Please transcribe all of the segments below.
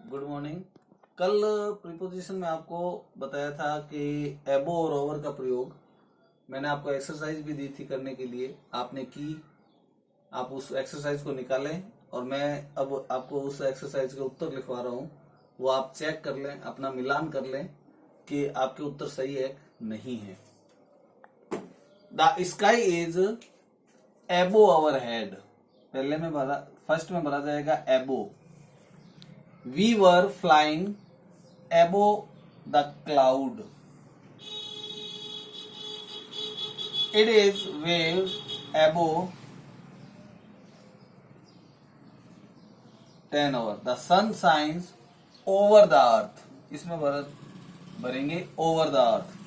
Good morning. कल preposition में आपको बताया था कि एबो और ओवर का प्रयोग मैंने आपको एक्सरसाइज भी दी थी करने के लिए, आपने की। आप उस एक्सरसाइज को निकालें और मैं अब आपको उस एक्सरसाइज के उत्तर लिखवा रहा हूँ, वो आप चेक कर लें, अपना मिलान कर लें कि आपके उत्तर सही है नहीं है। द स्काई इज एबो आवर हेड। पहले में फर्स्ट में भरा जाएगा एबो। We were flying above the cloud. It is wave above 10 hour. The sun shines over the earth. इसमें भरेंगे over the earth.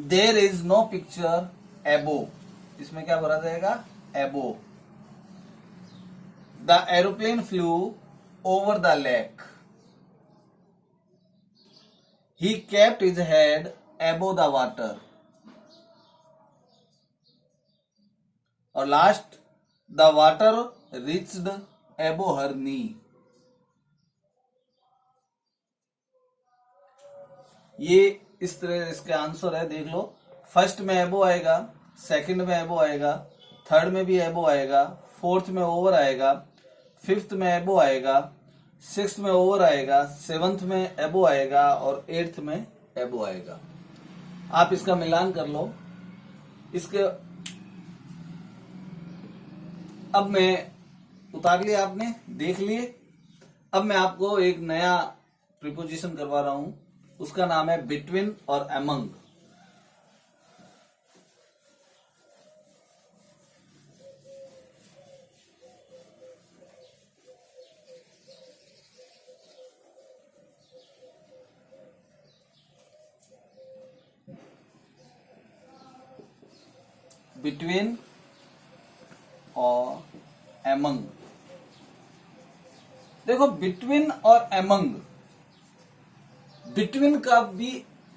There is no picture above. इसमें क्या भरा जाएगा? Above. The aeroplane flew over the lake. He kept his head above the water. और last, the water reached above her knee. ये इस तरह इसके आंसर है, देख लो। फर्स्ट में एबो आएगा, सेकंड में एबो आएगा, थर्ड में भी एबो आएगा, फोर्थ में ओवर आएगा, फिफ्थ में एबो आएगा, सिक्स्थ में ओवर आएगा, सेवंथ में एबो आएगा और एट्थ में एबो आएगा। आप इसका मिलान कर लो। इसके अब मैं उतार लिया, आपने देख लिए। अब मैं आपको एक नया प्रीपोजिशन करवा रहा हूं, उसका नाम है बिटवीन और अमंग। बिटवीन और एमंग। देखो, बिटवीन और एमंग, बिटवीन का भी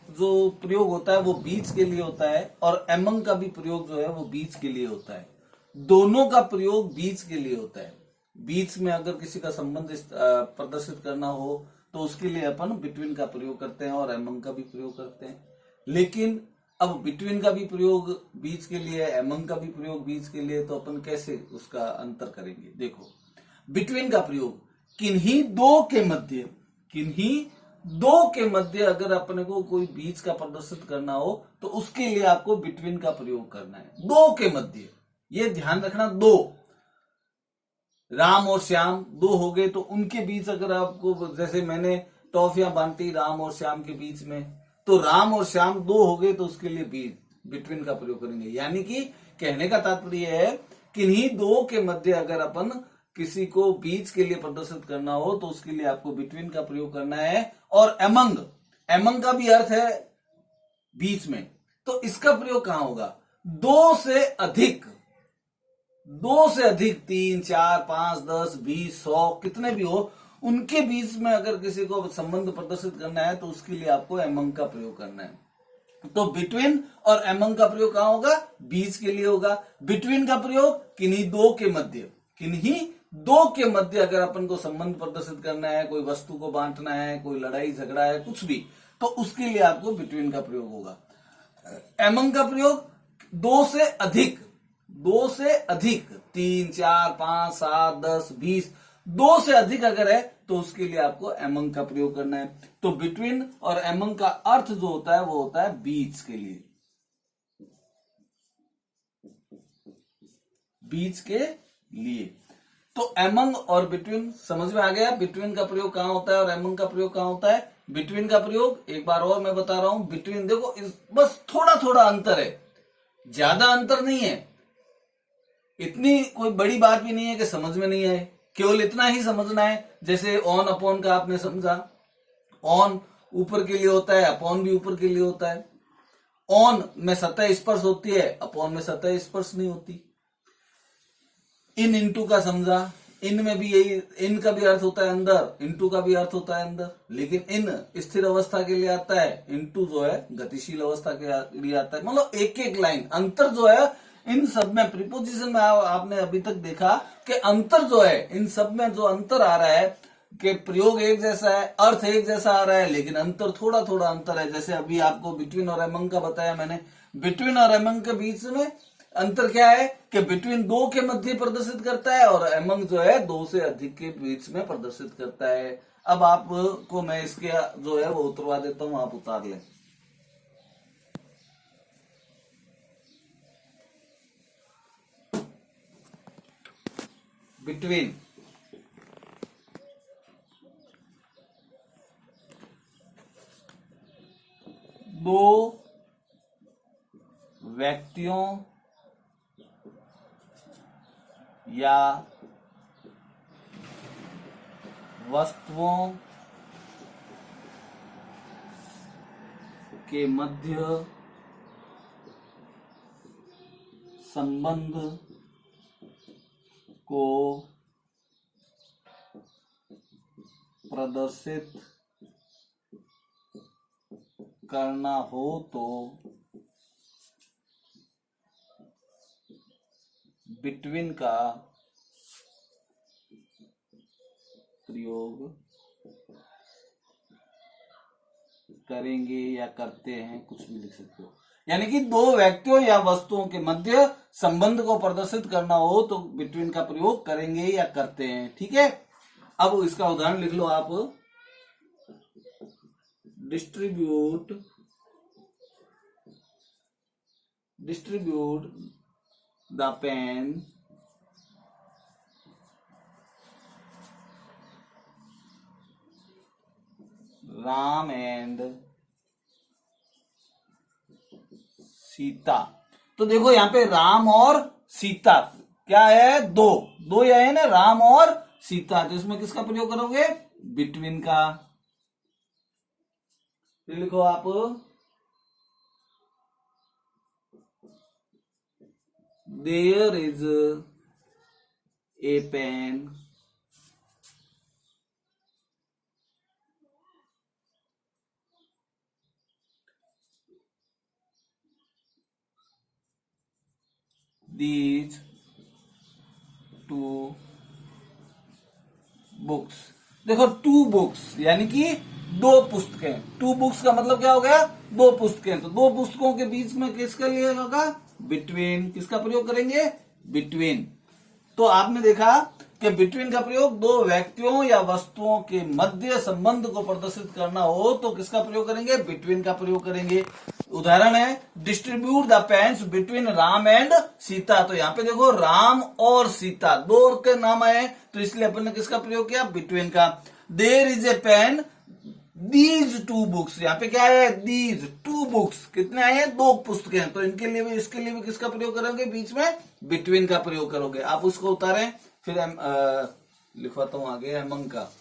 जो प्रयोग होता है वो बीच के लिए होता है और एमंग का भी प्रयोग जो है वो बीच के लिए होता है। दोनों का प्रयोग बीच के लिए होता है। बीच में अगर किसी का संबंध प्रदर्शित करना हो तो उसके लिए अपन बिटवीन का प्रयोग करते हैं और एमंग का भी प्रयोग करते हैं। लेकिन अब बिटवीन का भी प्रयोग बीच के लिए, एमंग का भी प्रयोग बीच के लिए, तो अपन कैसे उसका अंतर करेंगे? देखो, बिटवीन का प्रयोग किन्हीं दो के मध्य अगर अपने को कोई बीच का प्रदर्शित करना हो तो उसके लिए आपको बिटवीन का प्रयोग करना है। दो के मध्य, ये ध्यान रखना। दो, राम और श्याम दो हो गए तो उनके बीच अगर आपको, जैसे मैंने टॉफियां बांटी राम और श्याम के बीच में, तो राम और श्याम दो हो गए तो उसके लिए बिटवीन का प्रयोग करेंगे। यानी कि कहने का तात्पर्य है, किन्हीं दो के मध्य अगर अपन किसी को बीच के लिए प्रदर्शित करना हो तो उसके लिए आपको बिटवीन का प्रयोग करना है। और एमंग का भी अर्थ है बीच में, तो इसका प्रयोग कहां होगा? दो से अधिक, 3, 4, 5, 10, 20, 100 कितने भी हो, उनके बीच में अगर किसी को संबंध प्रदर्शित करना है तो उसके लिए आपको एमंग का प्रयोग करना है। तो बिटवीन और एमंग का प्रयोग कहां होगा? बीच के लिए होगा। बिटवीन का प्रयोग किन्हीं दो के मध्य अगर अपन को संबंध प्रदर्शित करना है, कोई वस्तु को बांटना है, कोई लड़ाई झगड़ा है, कुछ भी, तो उसके लिए आपको बिटवीन का प्रयोग होगा। एमंग का प्रयोग दो से अधिक, 3, 4, 5, 7, 10, 20, दो से अधिक अगर है तो उसके लिए आपको एमंग का प्रयोग करना है। तो बिटवीन और एमंग का अर्थ जो होता है वो होता है बीच के लिए, बीच के लिए। तो एमंग और बिटवीन समझ में आ गया। बिटवीन का प्रयोग कहां होता है और एमंग का प्रयोग कहां होता है? बिटवीन का प्रयोग एक बार और मैं बता रहा हूं। बिटवीन, देखो बस थोड़ा थोड़ा अंतर है, ज्यादा अंतर नहीं है, इतनी कोई बड़ी बात भी नहीं है कि समझ में नहीं आए, केवल इतना ही समझना है। जैसे ऑन अपॉन का आपने समझा, ऑन ऊपर के लिए होता है, अपॉन भी ऊपर के लिए होता है। ऑन में सतह स्पर्श होती है, अपॉन में सतह स्पर्श नहीं होती। इन इंटू का समझा, इन में भी यही, इन का भी अर्थ होता है अंदर, इंटू का भी अर्थ होता है अंदर, लेकिन इन स्थिर अवस्था के लिए आता है, इंटू जो है गतिशील अवस्था के लिए आता है। मतलब एक एक लाइन अंतर जो है इन सब में, प्रीपोजिशन में आपने अभी तक देखा कि अंतर जो है इन सब में जो अंतर आ रहा है, कि प्रयोग एक जैसा है, अर्थ एक जैसा आ रहा है, लेकिन अंतर थोड़ा थोड़ा अंतर है। जैसे अभी आपको बिटवीन और एमंग का बताया मैंने, बिटवीन और एमंग के बीच में अंतर क्या है कि बिटवीन दो के मध्य प्रदर्शित करता है और एमंग जो है दो से अधिक के बीच में प्रदर्शित करता है। अब आपको मैं इसके जो है वो उतरवा देता हूं, आप उतार लें। बिटवीन दो व्यक्तियों या वस्तुओं के मध्य संबंध को प्रदर्शित करना हो तो बिटवीन का प्रयोग करेंगे या करते हैं, कुछ भी लिख सकते हो। यानी कि दो व्यक्तियों या वस्तुओं के मध्य संबंध को प्रदर्शित करना हो तो बिटवीन का प्रयोग करेंगे या करते हैं। ठीक है, अब इसका उदाहरण लिख लो आप। Distribute the pen Ram and Sita. तो देखो यहाँ पे राम और सीता क्या है, दो दो या है ना, राम और सीता। तो इसमें किसका प्रयोग करोगे, बिटवीन का। फिर लिखो आप there is a pen these two books. देखो टू बुक्स यानी कि दो पुस्तकें, टू बुक्स का मतलब क्या हो गया, दो पुस्तकें। तो दो पुस्तकों के बीच में किसका लिया होगा, बिटवीन। किसका प्रयोग करेंगे, बिटवीन। तो आपने देखा कि बिटवीन का प्रयोग दो व्यक्तियों या वस्तुओं के मध्य संबंध को प्रदर्शित करना हो तो किसका प्रयोग करेंगे, बिटवीन का प्रयोग करेंगे। उदाहरण है distribute the pens between Ram and Sita. तो यहाँ पे देखो राम और सीता दो के नाम आए, तो इसलिए अपन ने किसका प्रयोग किया, बिटवीन का। There is a pen these two books. यहाँ पे क्या है, दीज टू बुक्स, कितने आए हैं, दो पुस्तकें। तो इनके लिए भी इसके लिए भी किसका प्रयोग करोगे, बीच में बिटवीन का प्रयोग करोगे। आप उसको उतारें, फिर लिखवाता हूं आगे एमंग का।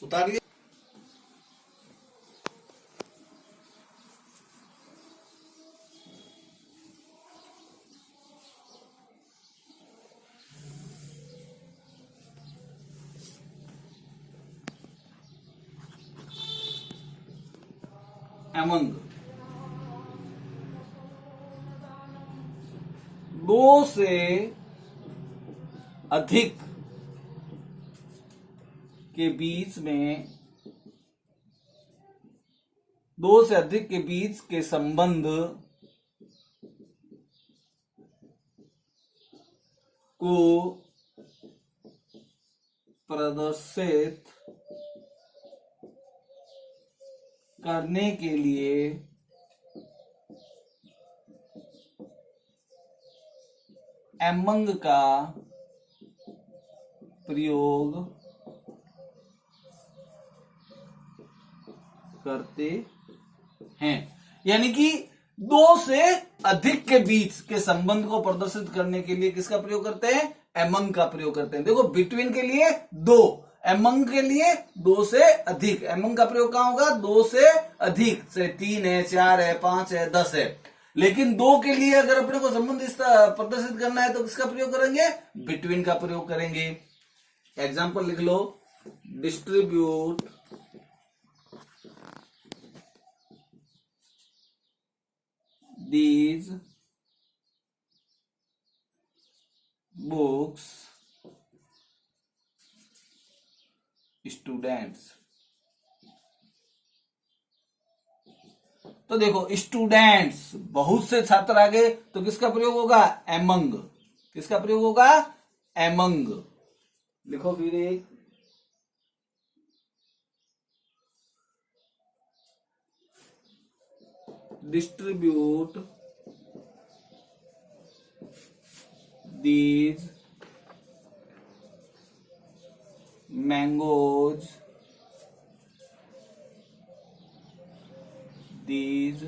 उतारिए। एमंग दो से अधिक के बीच में, दो से अधिक के बीच के संबंध को प्रदर्शित करने के लिए एमंग का प्रयोग करते हैं। यानी कि दो से अधिक के बीच के संबंध को प्रदर्शित करने के लिए किसका प्रयोग करते हैं, एमंग का प्रयोग करते हैं। देखो बिटवीन के लिए दो, एमंग के लिए दो से अधिक। एमंग का प्रयोग कहां होगा, दो से अधिक, से 3 है, 4 है, 5 है, 10 है। लेकिन दो के लिए अगर अपने को संबंध प्रदर्शित करना है तो किसका प्रयोग करेंगे, बिटवीन का प्रयोग करेंगे। एग्जाम्पल लिख लो, डिस्ट्रीब्यूट these books students। तो देखो स्टूडेंट्स बहुत से छात्र आ गए तो किसका प्रयोग होगा? एमंग। किसका प्रयोग होगा? एमंग। लिखो फिर एक, distribute these mangoes, these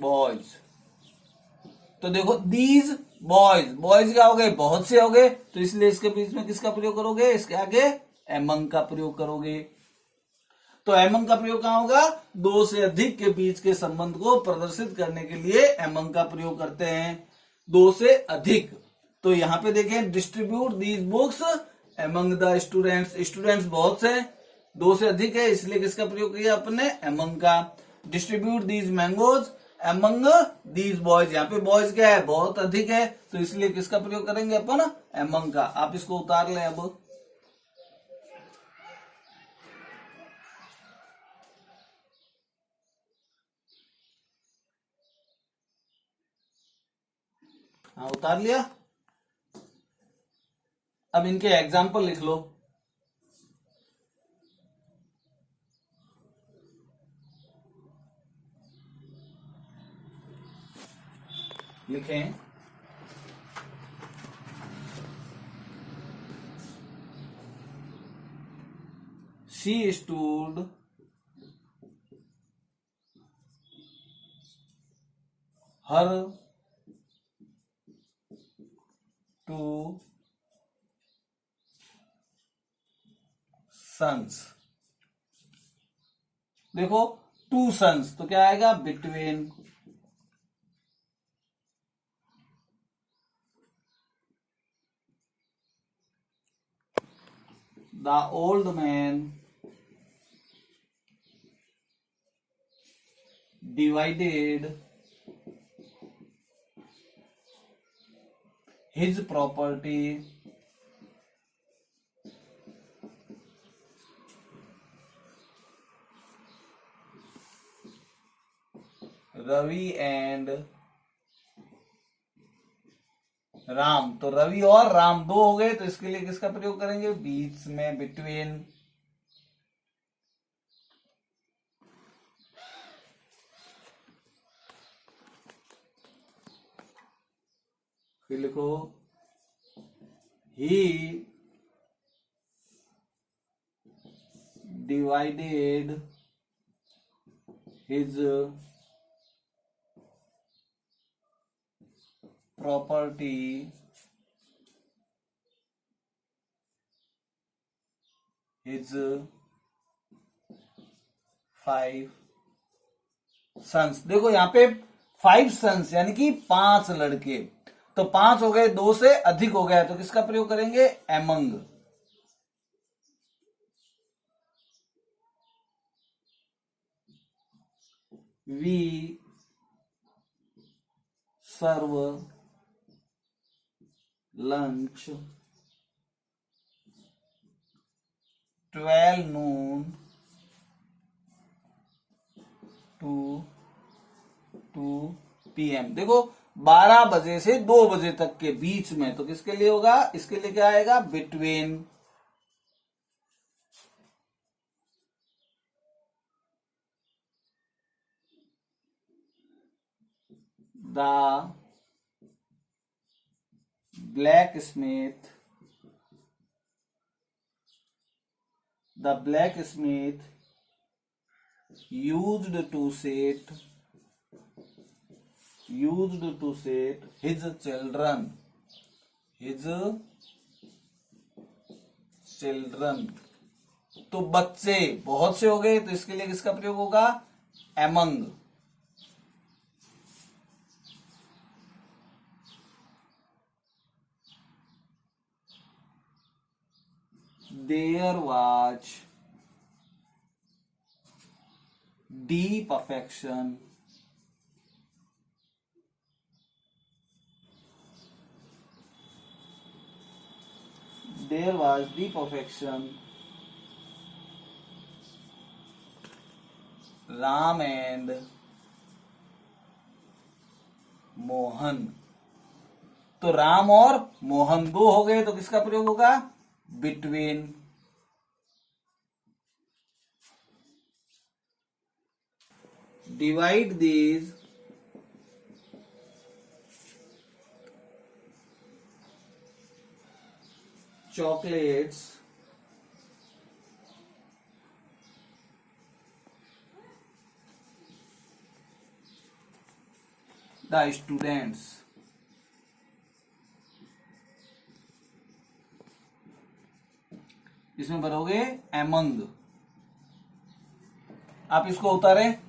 boys। तो देखो दीज बॉयज, बॉयज क्या हो गए? बहुत से हो गए, तो इसलिए इसके बीच में किसका प्रयोग करोगे? इसके आगे एमंग का प्रयोग करोगे। तो एमंग का प्रयोग कहां होगा? दो से अधिक के बीच के संबंध को प्रदर्शित करने के लिए एमंग का प्रयोग करते हैं। दो से अधिक, तो यहां पे देखें distribute these books among the students. Students बहुत से, दो से अधिक है, इसलिए किसका प्रयोग किया अपने? एमंग का। Distribute these mangoes among these boys, यहाँ पे बॉयज क्या है? बहुत अधिक है, तो इसलिए किसका प्रयोग करेंगे अपन? एमंग का। आप इसको उतार लें अब। हाँ उतार लिया। अब इनके एग्जाम्पल लिख लो। लिखें she stood her two sons. देखो टू सन्स तो क्या आएगा? Between. The old man divided his property Ravi and Ram. तो रवि और राम दो हो गए, तो इसके लिए किसका प्रयोग करेंगे? बीच में, बिटवीन। फिर लिखो he divided his property his 5 sons. देखो यहाँ पे 5 सन्स यानी कि 5 लड़के, तो 5 हो गए, 2 से अधिक हो गया, तो किसका प्रयोग करेंगे? Among. We serve lunch 12 noon to 2 PM। देखो 12 बजे से 2 बजे तक के बीच में, तो किसके लिए होगा? इसके लिए क्या आएगा? Between. The black Smith used to set his children। तो बच्चे बहुत से हो गए, तो इसके लिए किसका प्रयोग होगा? Among. There was deep affection there was deep affection Ram and Mohan. तो राम और मोहन दो हो गए, तो किसका प्रयोग होगा? Between. Divide these chocolates the students। इसमें भरोगे एमंग। आप इसको उतारें।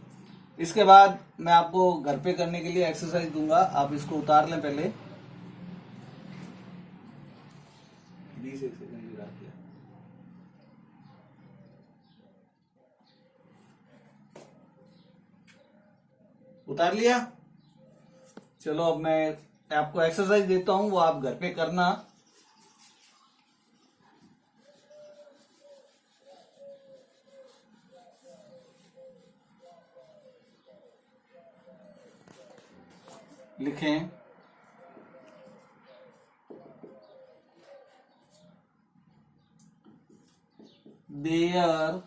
इसके बाद मैं आपको घर पे करने के लिए एक्सरसाइज दूंगा, आप इसको उतार लें पहले। 20 सेकंड की बात है। उतार लिया? चलो अब मैं आपको एक्सरसाइज देता हूं, वो आप घर पे करना। लिखें there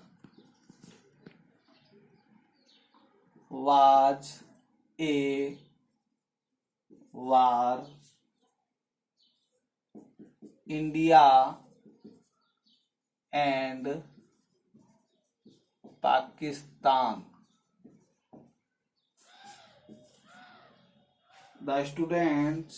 was a war India and Pakistan. The students